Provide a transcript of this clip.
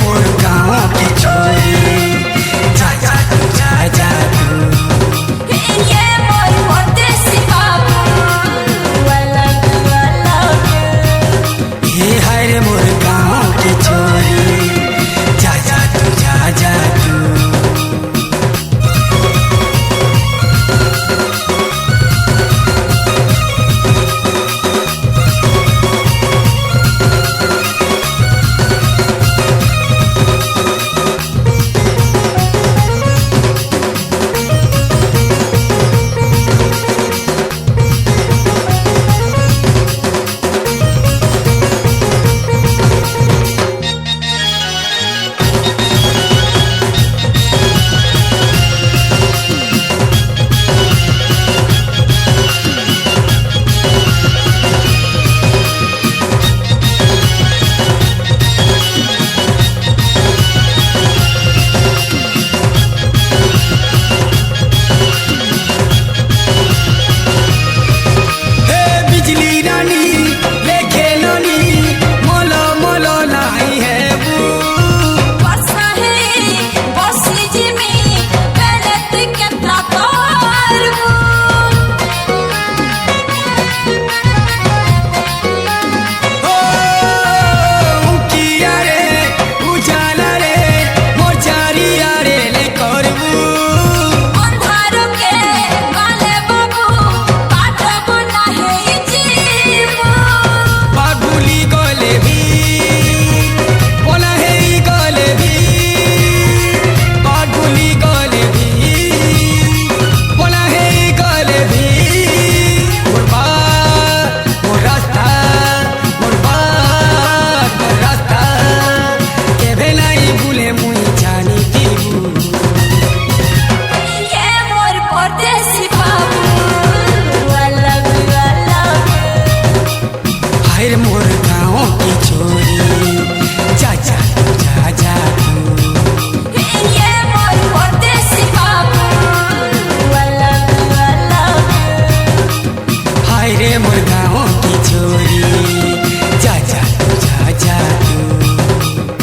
मोर गाँव की छोरी जा जा तू जा जा तू ये मोर परदेसी बाबू I love you ये हर मोर गाँव की छोरी जा जा तू जा जा तू मोर गाँव की छोरी जा जा तू जा जा तू ये मोर परदेसी बाबू I love you हाय रे मोर